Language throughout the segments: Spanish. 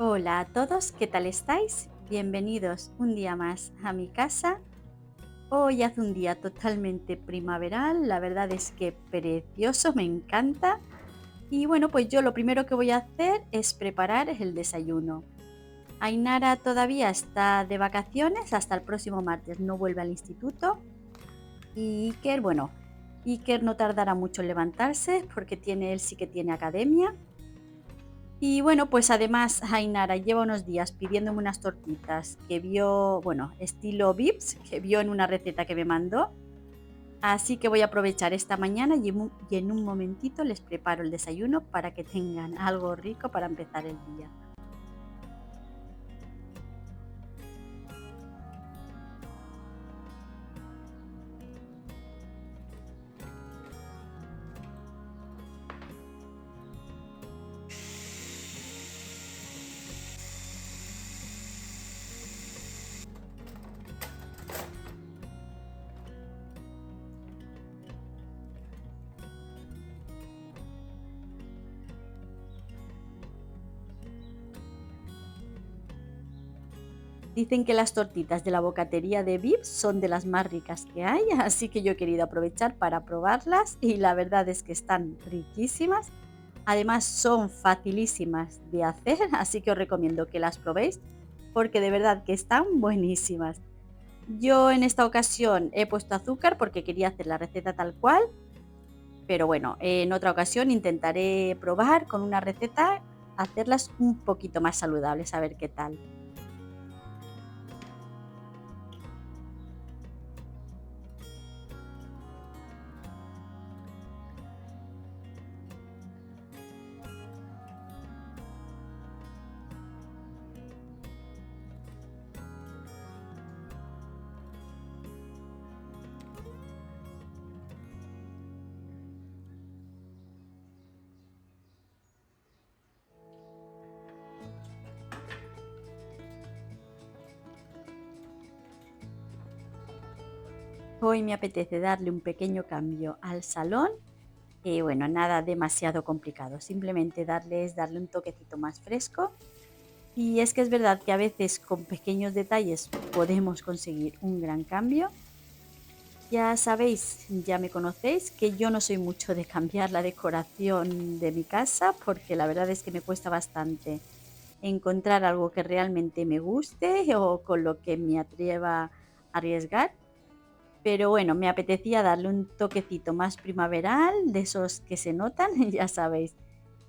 Hola a todos, ¿qué tal estáis? Bienvenidos un día más a mi casa. Hoy hace un día totalmente primaveral, la verdad es que precioso, me encanta. Y bueno, pues yo lo primero que voy a hacer es preparar el desayuno. Ainara todavía está de vacaciones hasta el próximo martes, no vuelve al instituto. Y Iker, bueno, Iker no tardará mucho en levantarse porque él sí que tiene academia. Y bueno, pues además Ainara lleva unos días pidiéndome unas tortitas que vio, bueno, estilo Vips, que vio en una receta que me mandó. Así que voy a aprovechar esta mañana y en un momentito les preparo el desayuno para que tengan algo rico para empezar el día. Dicen que las tortitas de la bocatería de Vips son de las más ricas que hay, así que yo he querido aprovechar para probarlas y la verdad es que están riquísimas. Además son facilísimas de hacer, así que os recomiendo que las probéis porque de verdad que están buenísimas. Yo en esta ocasión he puesto azúcar porque quería hacer la receta tal cual, pero bueno, en otra ocasión intentaré probar con una receta, hacerlas un poquito más saludables, a ver qué tal. Hoy me apetece darle un pequeño cambio al salón. Bueno, nada demasiado complicado, simplemente darle un toquecito más fresco. Y es que es verdad que a veces con pequeños detalles podemos conseguir un gran cambio. Ya sabéis, ya me conocéis, que yo no soy mucho de cambiar la decoración de mi casa porque la verdad es que me cuesta bastante encontrar algo que realmente me guste o con lo que me atreva a arriesgar. Pero bueno, me apetecía darle un toquecito más primaveral, de esos que se notan, ya sabéis.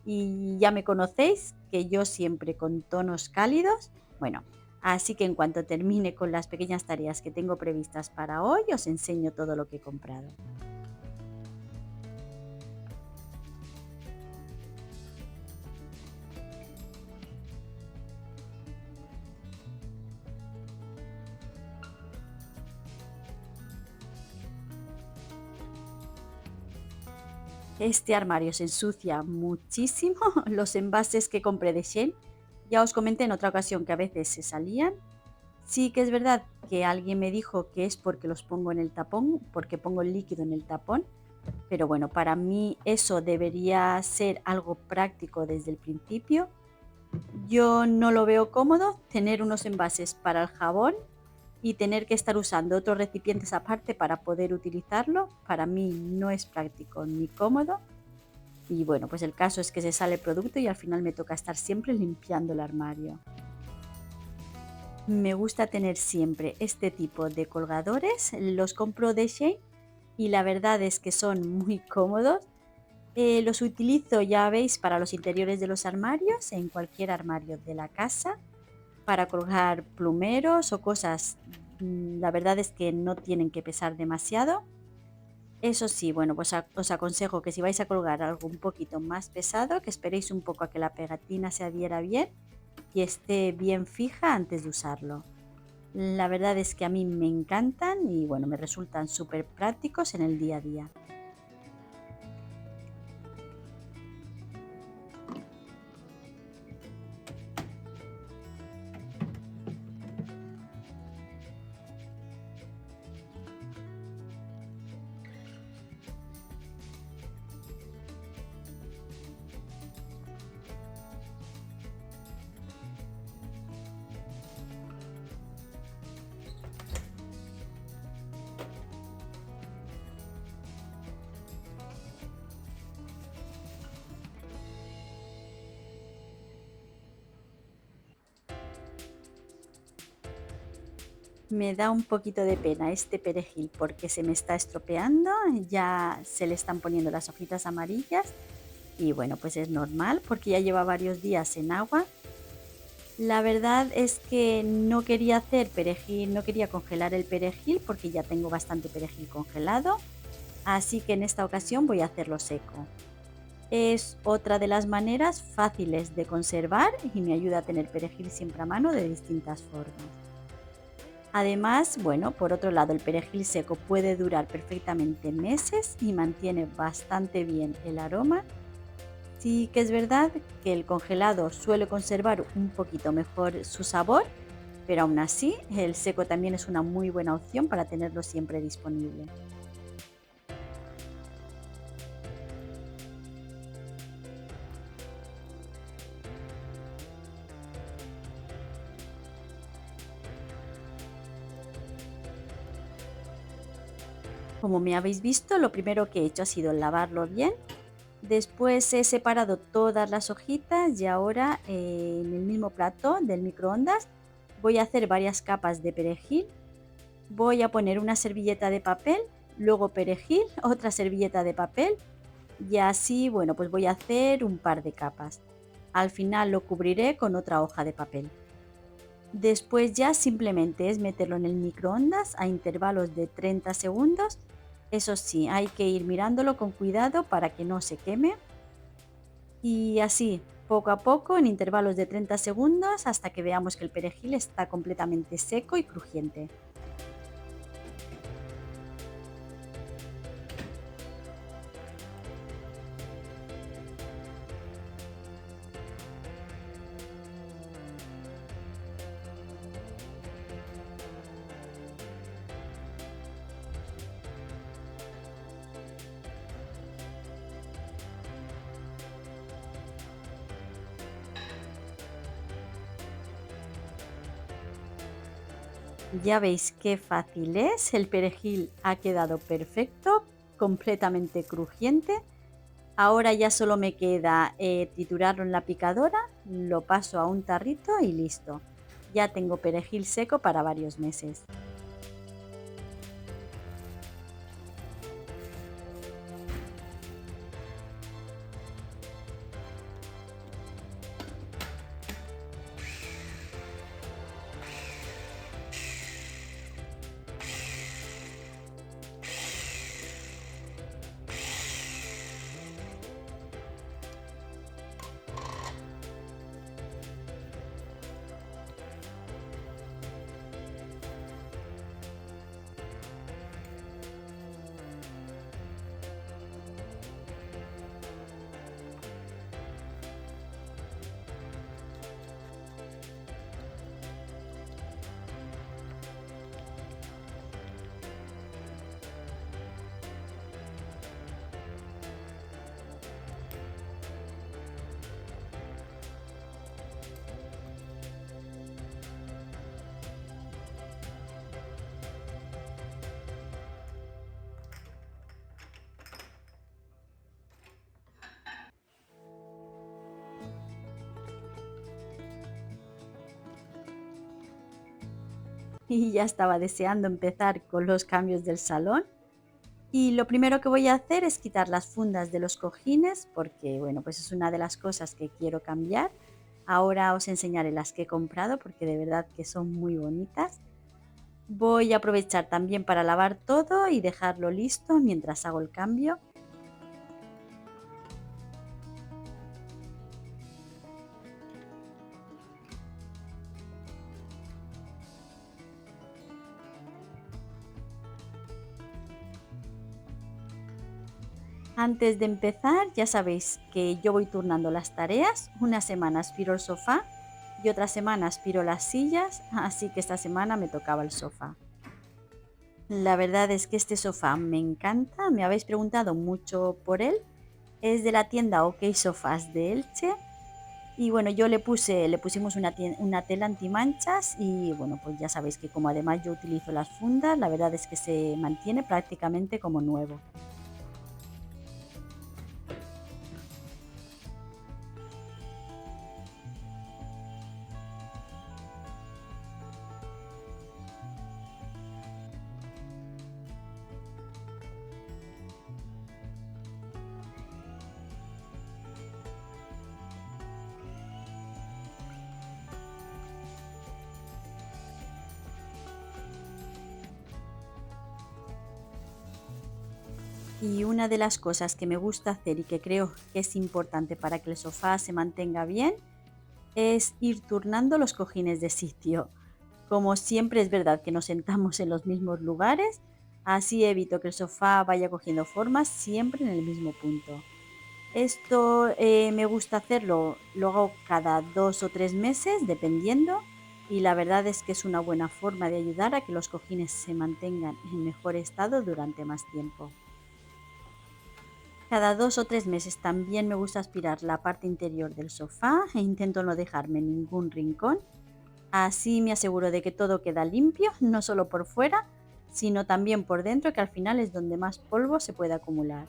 Y ya me conocéis, que yo siempre con tonos cálidos. Bueno, así que en cuanto termine con las pequeñas tareas que tengo previstas para hoy, os enseño todo lo que he comprado. Este armario se ensucia muchísimo. Los envases que compré de Shein, ya os comenté en otra ocasión que a veces se salían. Sí que es verdad que alguien me dijo que es porque los pongo en el tapón, porque pongo el líquido en el tapón, pero bueno, para mí eso debería ser algo práctico desde el principio. Yo no lo veo cómodo tener unos envases para el jabón y tener que estar usando otros recipientes aparte para poder utilizarlo. Para mí no es práctico ni cómodo. Y bueno, pues el caso es que se sale el producto y al final me toca estar siempre limpiando el armario. Me gusta tener siempre este tipo de colgadores, los compro de Shein y la verdad es que son muy cómodos. Los utilizo, ya veis, para los interiores de los armarios, en cualquier armario de la casa, para colgar plumeros o cosas. La verdad es que no tienen que pesar demasiado. Eso sí, bueno, pues os aconsejo que si vais a colgar algo un poquito más pesado, que esperéis un poco a que la pegatina se adhiera bien y esté bien fija antes de usarlo. La verdad es que a mí me encantan y bueno, me resultan súper prácticos en el día a día. Me da un poquito de pena este perejil porque se me está estropeando, ya se le están poniendo las hojitas amarillas y bueno, pues es normal porque ya lleva varios días en agua. La verdad es que no quería hacer perejil, no quería congelar el perejil porque ya tengo bastante perejil congelado, así que en esta ocasión voy a hacerlo seco. Es otra de las maneras fáciles de conservar y me ayuda a tener perejil siempre a mano de distintas formas. Además, bueno, por otro lado, el perejil seco puede durar perfectamente meses y mantiene bastante bien el aroma. Sí que es verdad que el congelado suele conservar un poquito mejor su sabor, pero aún así el seco también es una muy buena opción para tenerlo siempre disponible. Como me habéis visto, lo primero que he hecho ha sido lavarlo bien. Después he separado todas las hojitas y ahora en el mismo plato del microondas voy a hacer varias capas de perejil. Voy a poner una servilleta de papel, luego perejil, otra servilleta de papel y así, bueno, pues voy a hacer un par de capas. Al final lo cubriré con otra hoja de papel. Después ya simplemente es meterlo en el microondas a intervalos de 30 segundos. Eso sí, hay que ir mirándolo con cuidado para que no se queme. Y así, poco a poco, en intervalos de 30 segundos, hasta que veamos que el perejil está completamente seco y crujiente. Ya veis qué fácil es, el perejil ha quedado perfecto, completamente crujiente. Ahora ya solo me queda triturarlo en la picadora, lo paso a un tarrito y listo. Ya tengo perejil seco para varios meses. Y ya estaba deseando empezar con los cambios del salón. Y lo primero que voy a hacer es quitar las fundas de los cojines porque, bueno, pues es una de las cosas que quiero cambiar. Ahora os enseñaré las que he comprado porque de verdad que son muy bonitas. Voy a aprovechar también para lavar todo y dejarlo listo mientras hago el cambio. Antes de empezar, ya sabéis que yo voy turnando las tareas. Una semana aspiro el sofá y otra semana aspiro las sillas, así que esta semana me tocaba el sofá. La verdad es que este sofá me encanta, me habéis preguntado mucho por él. Es de la tienda OK Sofás de Elche. Y bueno, le pusimos una tela antimanchas y bueno, pues ya sabéis que como además yo utilizo las fundas, la verdad es que se mantiene prácticamente como nuevo. Y una de las cosas que me gusta hacer y que creo que es importante para que el sofá se mantenga bien es ir turnando los cojines de sitio. Como siempre es verdad que nos sentamos en los mismos lugares, así evito que el sofá vaya cogiendo formas siempre en el mismo punto. Esto me gusta hacerlo, lo hago cada 2 o 3 meses, dependiendo, y la verdad es que es una buena forma de ayudar a que los cojines se mantengan en mejor estado durante más tiempo. Cada 2 o 3 meses también me gusta aspirar la parte interior del sofá e intento no dejarme ningún rincón. Así me aseguro de que todo queda limpio, no solo por fuera, sino también por dentro, que al final es donde más polvo se puede acumular.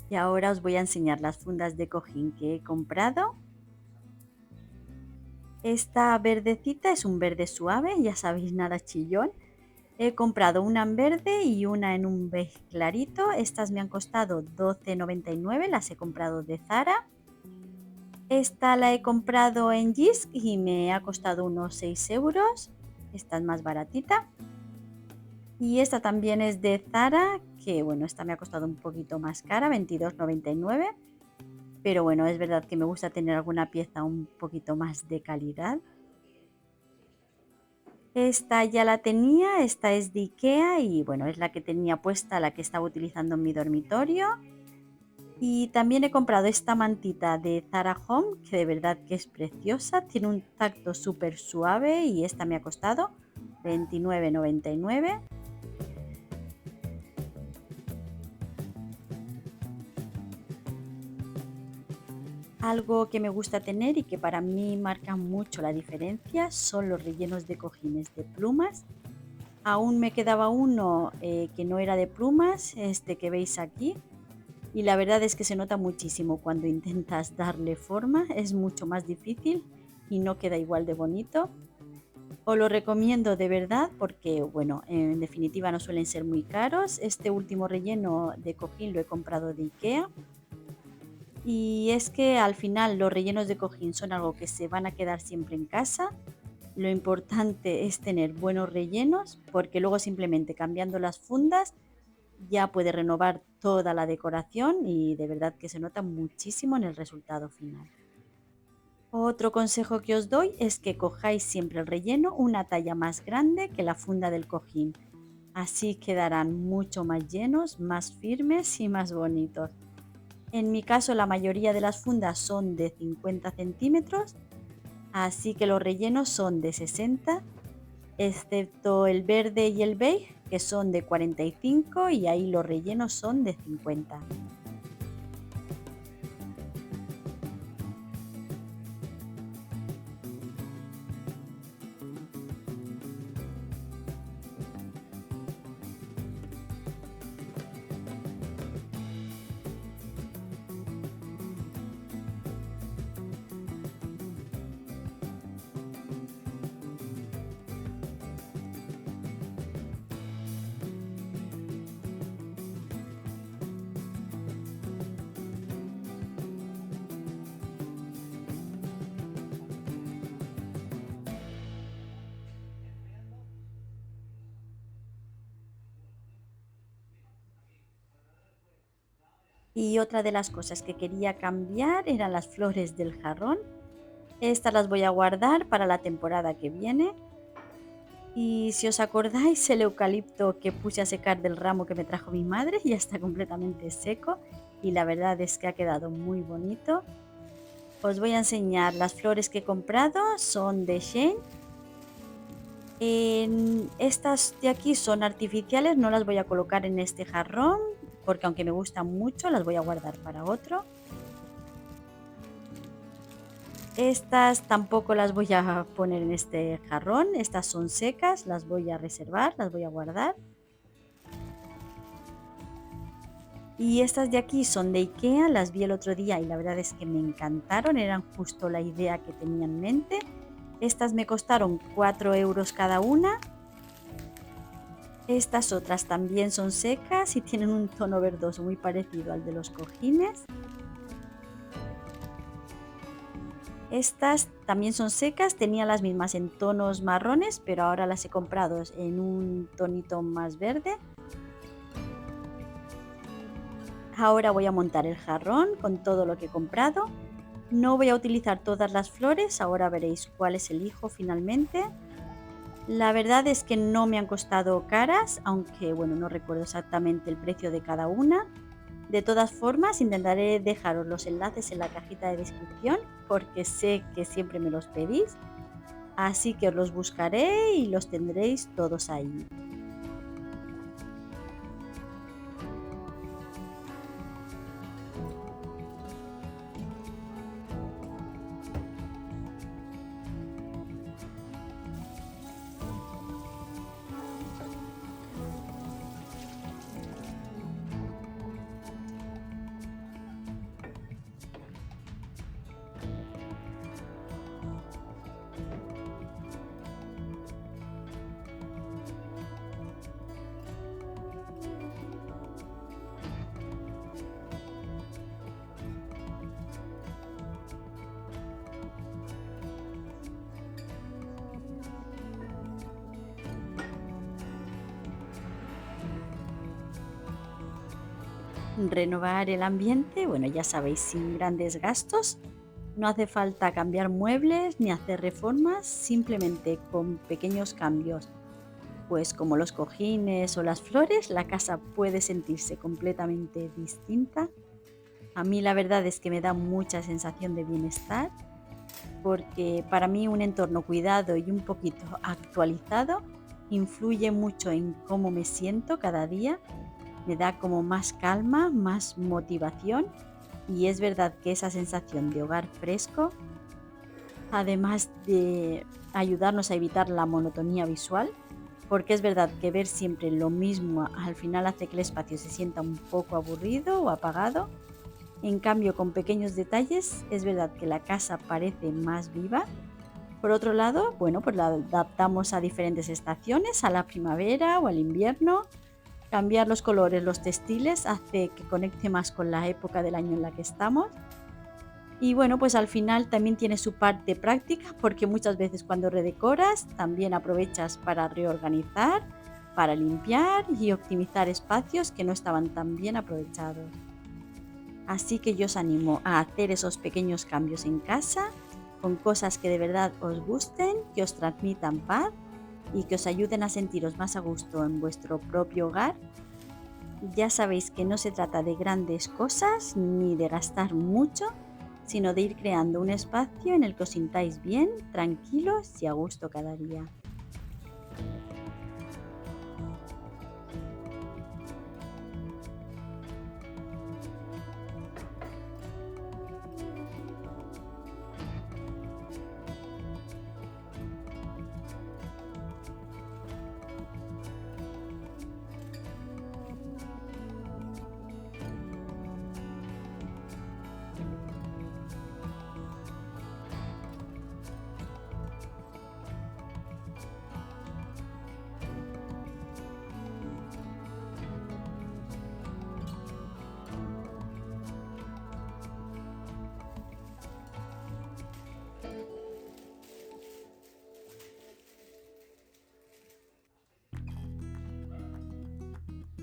Y ahora os voy a enseñar las fundas de cojín que he comprado. Esta verdecita es un verde suave, ya sabéis, nada chillón. He comprado una en verde y una en un beige clarito. Estas me han costado 12,99, las he comprado de Zara. Esta la he comprado en Jysk y me ha costado unos 6 euros. Esta es más baratita. Y esta también es de Zara, que bueno, esta me ha costado un poquito más cara, 22,99. Pero bueno, es verdad que me gusta tener alguna pieza un poquito más de calidad. Esta ya la tenía, esta es de IKEA y bueno, es la que tenía puesta, la que estaba utilizando en mi dormitorio. Y también he comprado esta mantita de Zara Home, que de verdad que es preciosa, tiene un tacto súper suave y esta me ha costado 29,99. Algo que me gusta tener y que para mí marca mucho la diferencia son los rellenos de cojines de plumas. Aún me quedaba uno que no era de plumas, este que veis aquí, y la verdad es que se nota muchísimo cuando intentas darle forma, es mucho más difícil y no queda igual de bonito. Os lo recomiendo de verdad porque, bueno, en definitiva no suelen ser muy caros. Este último relleno de cojín lo he comprado de IKEA. Y es que al final los rellenos de cojín son algo que se van a quedar siempre en casa. Lo importante es tener buenos rellenos porque luego simplemente cambiando las fundas ya puede renovar toda la decoración y de verdad que se nota muchísimo en el resultado final. Otro consejo que os doy es que cojáis siempre el relleno una talla más grande que la funda del cojín. Así quedarán mucho más llenos, más firmes y más bonitos. En mi caso la mayoría de las fundas son de 50 centímetros, así que los rellenos son de 60, excepto el verde y el beige, que son de 45 y ahí los rellenos son de 50. Y otra de las cosas que quería cambiar eran las flores del jarrón. Estas las voy a guardar para la temporada que viene. Y si os acordáis, el eucalipto que puse a secar del ramo que me trajo mi madre ya está completamente seco y la verdad es que ha quedado muy bonito. Os voy a enseñar las flores que he comprado, son de Shein. Estas de aquí son artificiales, no las voy a colocar en este jarrón porque aunque me gustan mucho, las voy a guardar para otro. Estas tampoco las voy a poner en este jarrón, estas son secas, las voy a reservar, las voy a guardar. Y estas de aquí son de IKEA, las vi el otro día y la verdad es que me encantaron, eran justo la idea que tenía en mente. Estas me costaron 4 euros cada una. Estas otras también son secas y tienen un tono verdoso muy parecido al de los cojines. Estas también son secas, tenía las mismas en tonos marrones, pero ahora las he comprado en un tonito más verde. Ahora voy a montar el jarrón con todo lo que he comprado. No voy a utilizar todas las flores, ahora veréis cuáles elijo finalmente. La verdad es que no me han costado caras, aunque bueno, no recuerdo exactamente el precio de cada una. De todas formas, intentaré dejaros los enlaces en la cajita de descripción porque sé que siempre me los pedís. Así que os los buscaré y los tendréis todos ahí. Renovar el ambiente, bueno, ya sabéis, sin grandes gastos. No hace falta cambiar muebles ni hacer reformas, simplemente con pequeños cambios, pues como los cojines o las flores, la casa puede sentirse completamente distinta. A mí la verdad es que me da mucha sensación de bienestar, porque para mí un entorno cuidado y un poquito actualizado influye mucho en cómo me siento cada día, me da como más calma, más motivación y es verdad que esa sensación de hogar fresco, además de ayudarnos a evitar la monotonía visual, porque es verdad que ver siempre lo mismo al final hace que el espacio se sienta un poco aburrido o apagado. En cambio, con pequeños detalles, es verdad que la casa parece más viva. Por otro lado, bueno, pues la adaptamos a diferentes estaciones, a la primavera o al invierno. Cambiar los colores, los textiles, hace que conecte más con la época del año en la que estamos. Y bueno, pues al final también tiene su parte práctica porque muchas veces cuando redecoras también aprovechas para reorganizar, para limpiar y optimizar espacios que no estaban tan bien aprovechados. Así que yo os animo a hacer esos pequeños cambios en casa con cosas que de verdad os gusten, que os transmitan paz y que os ayuden a sentiros más a gusto en vuestro propio hogar. Ya sabéis que no se trata de grandes cosas ni de gastar mucho, sino de ir creando un espacio en el que os sintáis bien, tranquilos y a gusto cada día.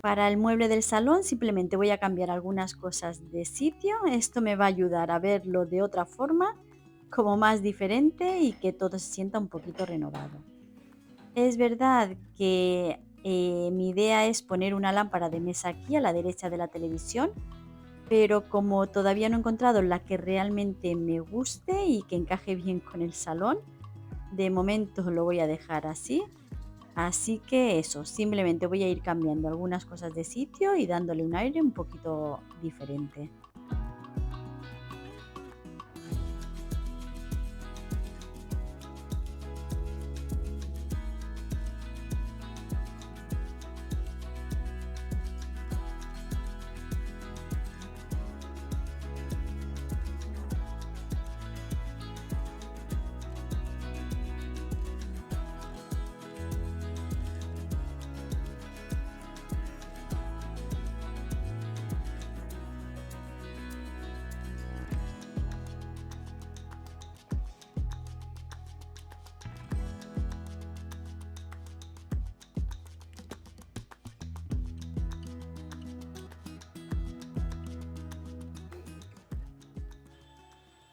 Para el mueble del salón simplemente voy a cambiar algunas cosas de sitio. Esto me va a ayudar a verlo de otra forma, como más diferente y que todo se sienta un poquito renovado. Es verdad que mi idea es poner una lámpara de mesa aquí a la derecha de la televisión, pero como todavía no he encontrado la que realmente me guste y que encaje bien con el salón, de momento lo voy a dejar así. Así que eso, simplemente voy a ir cambiando algunas cosas de sitio y dándole un aire un poquito diferente.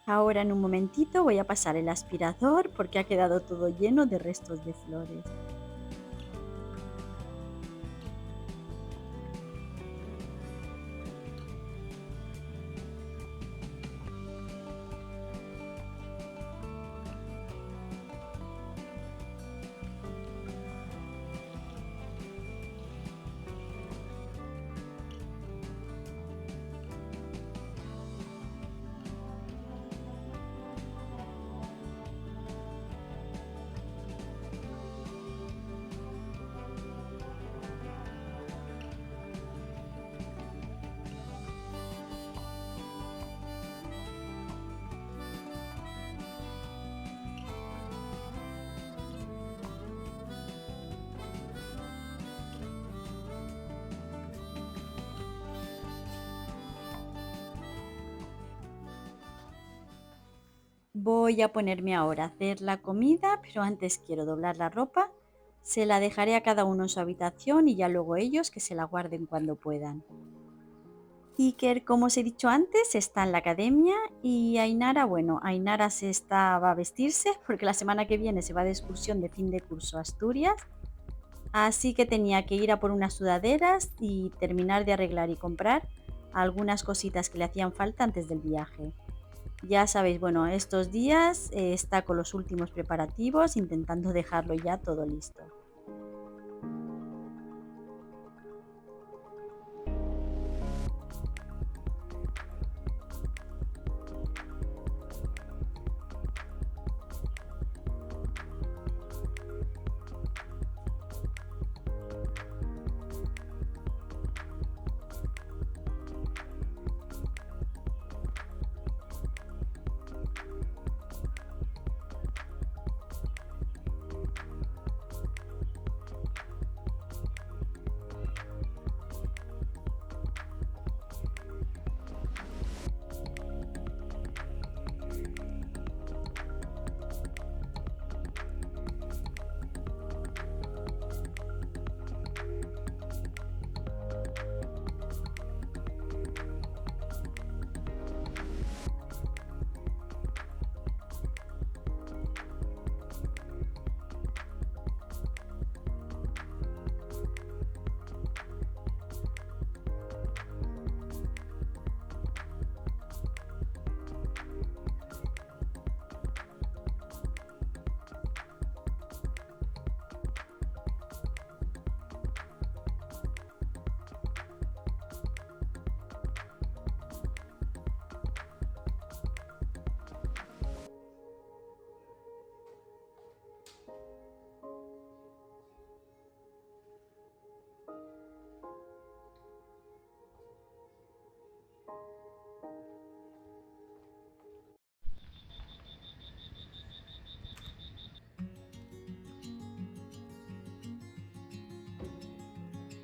Ahora en un momentito voy a pasar el aspirador porque ha quedado todo lleno de restos de flores. Voy a ponerme ahora a hacer la comida, pero antes quiero doblar la ropa. Se la dejaré a cada uno en su habitación y ya luego ellos que se la guarden cuando puedan. Iker, como os he dicho antes, está en la academia y Ainara, bueno, Ainara va a vestirse porque la semana que viene se va de excursión de fin de curso a Asturias, así que tenía que ir a por unas sudaderas y terminar de arreglar y comprar algunas cositas que le hacían falta antes del viaje. Ya sabéis, bueno, estos días está con los últimos preparativos, intentando dejarlo ya todo listo.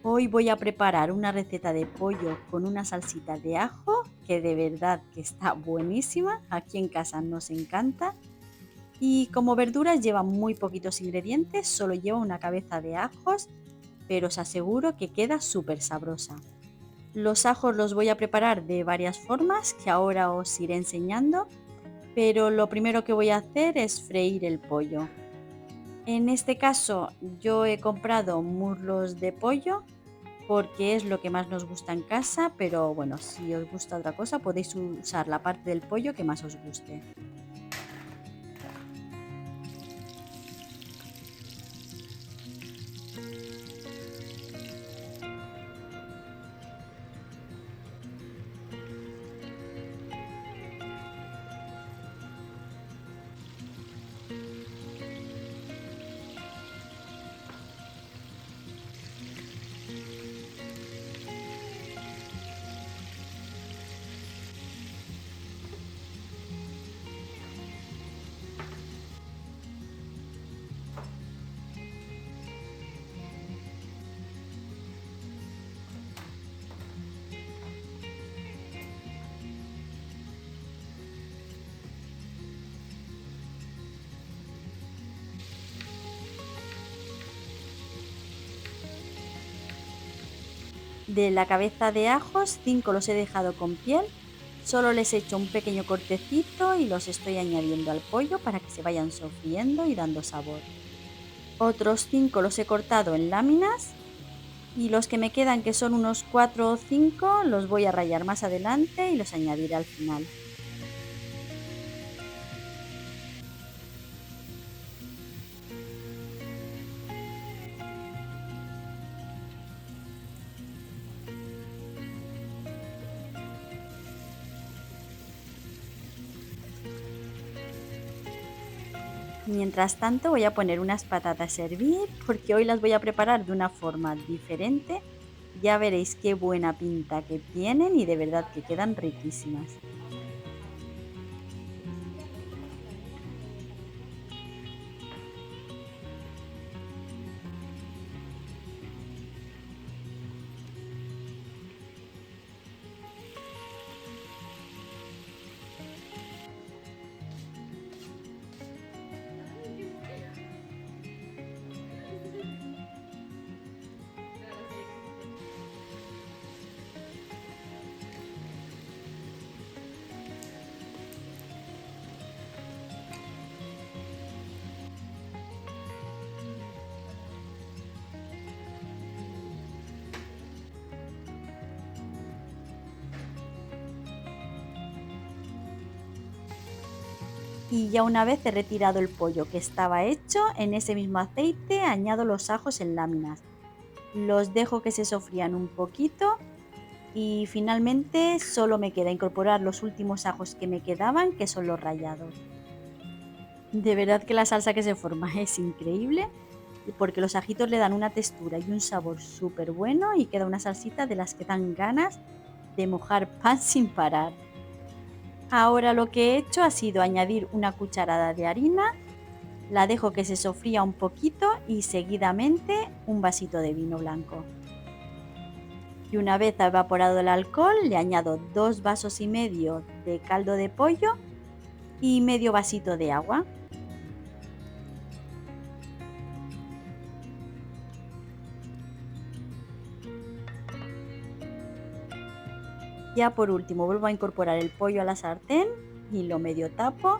Hoy voy a preparar una receta de pollo con una salsita de ajo que de verdad que está buenísima. Aquí en casa nos encanta. Y como verduras lleva muy poquitos ingredientes, solo lleva una cabeza de ajos, pero os aseguro que queda súper sabrosa. Los ajos los voy a preparar de varias formas que ahora os iré enseñando, pero lo primero que voy a hacer es freír el pollo. En este caso yo he comprado muslos de pollo porque es lo que más nos gusta en casa, pero bueno, si os gusta otra cosa podéis usar la parte del pollo que más os guste. De la cabeza de ajos, 5 los he dejado con piel, solo les he hecho un pequeño cortecito y los estoy añadiendo al pollo para que se vayan sofriendo y dando sabor. Otros 5 los he cortado en láminas y los que me quedan, que son unos 4 o 5, los voy a rallar más adelante y los añadiré al final. Mientras tanto voy a poner unas patatas a hervir porque hoy las voy a preparar de una forma diferente. Ya veréis qué buena pinta que tienen y de verdad que quedan riquísimas. Y ya una vez he retirado el pollo que estaba hecho, en ese mismo aceite añado los ajos en láminas. Los dejo que se sofrían un poquito y finalmente solo me queda incorporar los últimos ajos que me quedaban, que son los rallados. De verdad que la salsa que se forma es increíble y porque los ajitos le dan una textura y un sabor súper bueno y queda una salsita de las que dan ganas de mojar pan sin parar. Ahora lo que he hecho ha sido añadir una cucharada de harina, la dejo que se sofría un poquito y seguidamente un vasito de vino blanco. Y una vez ha evaporado el alcohol, le añado 2 vasos y medio de caldo de pollo y medio vasito de agua. Ya por último vuelvo a incorporar el pollo a la sartén y lo medio tapo.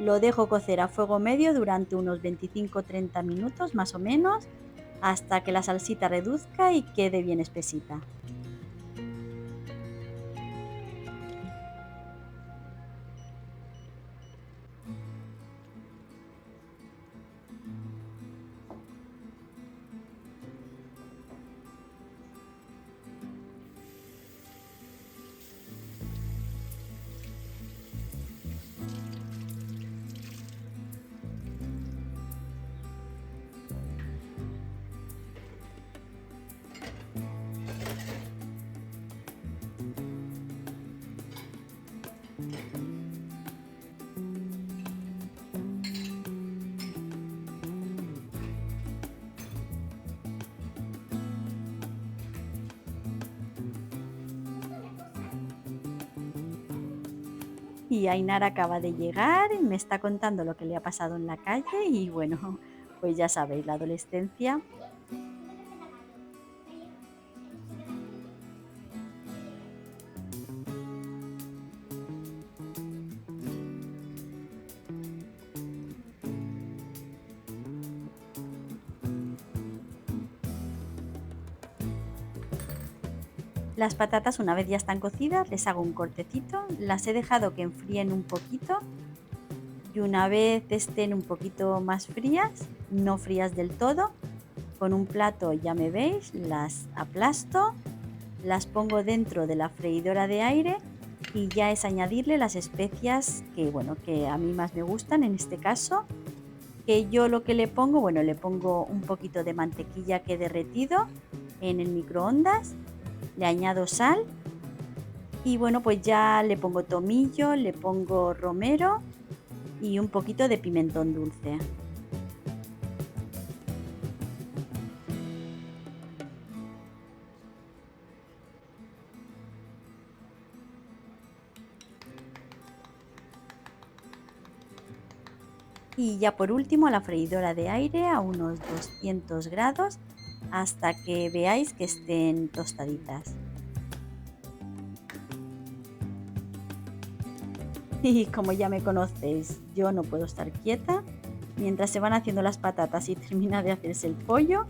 Lo dejo cocer a fuego medio durante unos 25-30 minutos más o menos, hasta que la salsita reduzca y quede bien espesita. Y Ainara acaba de llegar y me está contando lo que le ha pasado en la calle y bueno, pues ya sabéis, la adolescencia. Las patatas, una vez ya están cocidas, les hago un cortecito, las he dejado que enfríen un poquito y una vez estén un poquito más frías, no frías del todo, con un plato, ya me veis, las aplasto, las pongo dentro de la freidora de aire y ya es añadirle las especias que, bueno, que a mí más me gustan en este caso, que yo lo que le pongo, bueno, le pongo un poquito de mantequilla que he derretido en el microondas, le añado sal y bueno, pues ya le pongo tomillo, le pongo romero y un poquito de pimentón dulce. Y ya por último a la freidora de aire a unos 200 grados hasta que veáis que estén tostaditas. Y como ya me conocéis, yo no puedo estar quieta. Mientras se van haciendo las patatas y termina de hacerse el pollo,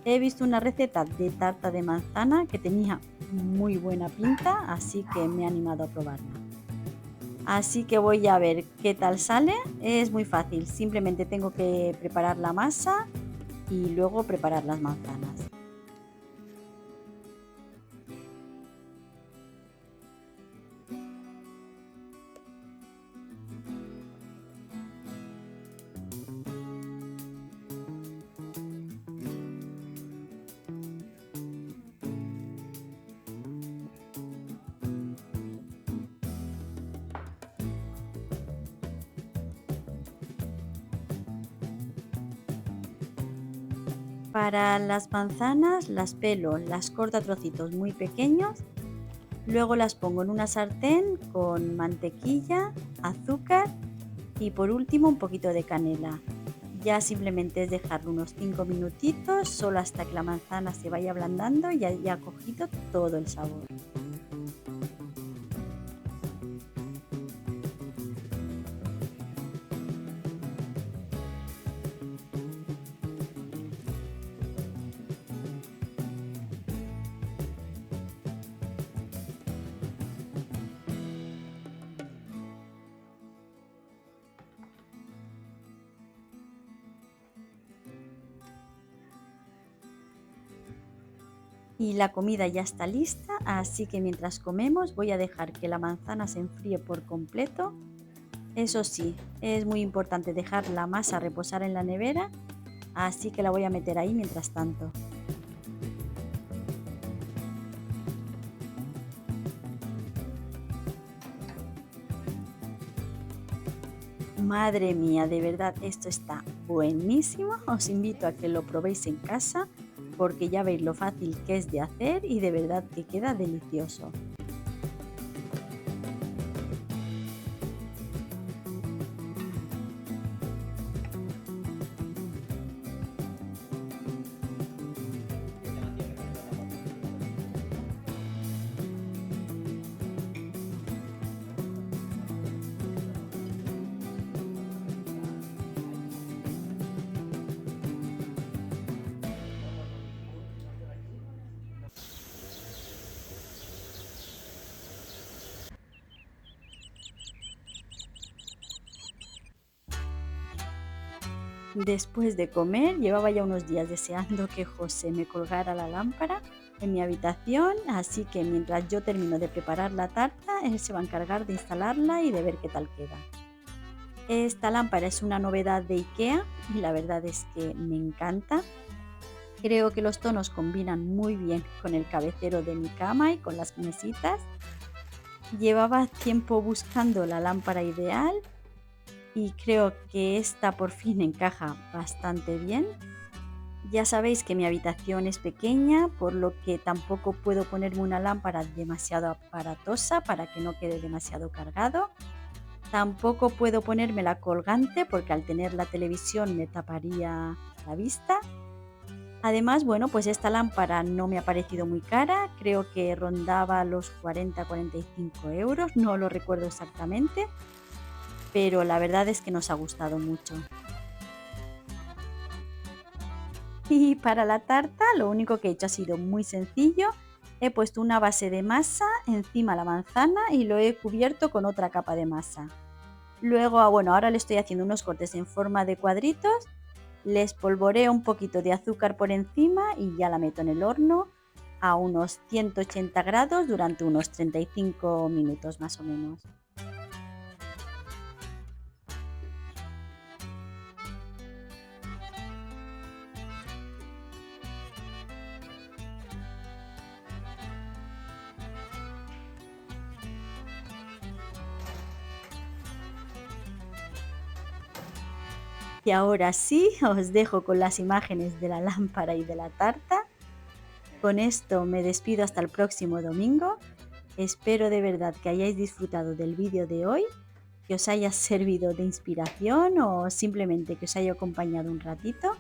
he visto una receta de tarta de manzana que tenía muy buena pinta, así que me he animado a probarla. Así que voy a ver qué tal sale. Es muy fácil, simplemente tengo que preparar la masa y luego preparar las manzanas. Para las manzanas las pelo, las corto a trocitos muy pequeños, luego las pongo en una sartén con mantequilla, azúcar y por último un poquito de canela. Ya simplemente es dejarlo unos 5 minutitos, solo hasta que la manzana se vaya ablandando y haya cogido todo el sabor. Y la comida ya está lista, así que mientras comemos voy a dejar que la manzana se enfríe por completo. Eso sí, es muy importante dejar la masa reposar en la nevera, así que la voy a meter ahí mientras tanto. Madre mía, de verdad esto está buenísimo. Os invito a que lo probéis en casa porque ya veis lo fácil que es de hacer y de verdad que queda delicioso. Después de comer, llevaba ya unos días deseando que José me colgara la lámpara en mi habitación, así que mientras yo termino de preparar la tarta, él se va a encargar de instalarla y de ver qué tal queda. Esta lámpara es una novedad de IKEA y la verdad es que me encanta. Creo que los tonos combinan muy bien con el cabecero de mi cama y con las mesitas. Llevaba tiempo buscando la lámpara ideal y creo que esta por fin encaja bastante bien. Ya sabéis que mi habitación es pequeña, por lo que tampoco puedo ponerme una lámpara demasiado aparatosa para que no quede demasiado cargado. Tampoco puedo ponerme la colgante porque al tener la televisión me taparía la vista. Además, bueno, pues esta lámpara no me ha parecido muy cara, creo que rondaba los 40-45 euros, no lo recuerdo exactamente, pero la verdad es que nos ha gustado mucho. Y para la tarta lo único que he hecho ha sido muy sencillo. He puesto una base de masa encima la manzana y lo he cubierto con otra capa de masa. Luego, bueno, ahora le estoy haciendo unos cortes en forma de cuadritos, le espolvoreo un poquito de azúcar por encima y ya la meto en el horno a unos 180 grados durante unos 35 minutos más o menos. Y ahora sí, os dejo con las imágenes de la lámpara y de la tarta. Con esto me despido hasta el próximo domingo. Espero de verdad que hayáis disfrutado del vídeo de hoy, que os haya servido de inspiración o simplemente que os haya acompañado un ratito.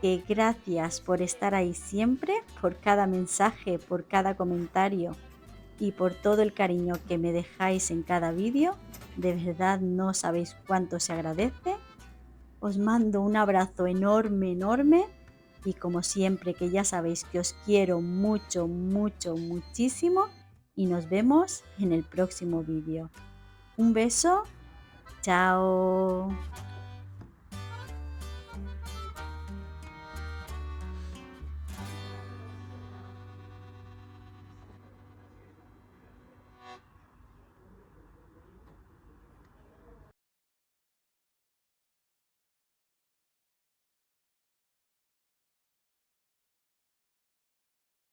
Que gracias por estar ahí siempre, por cada mensaje, por cada comentario y por todo el cariño que me dejáis en cada vídeo. De verdad no sabéis cuánto se agradece. Os mando un abrazo enorme, enorme y como siempre que ya sabéis que os quiero mucho, mucho, muchísimo y nos vemos en el próximo vídeo. Un beso, chao.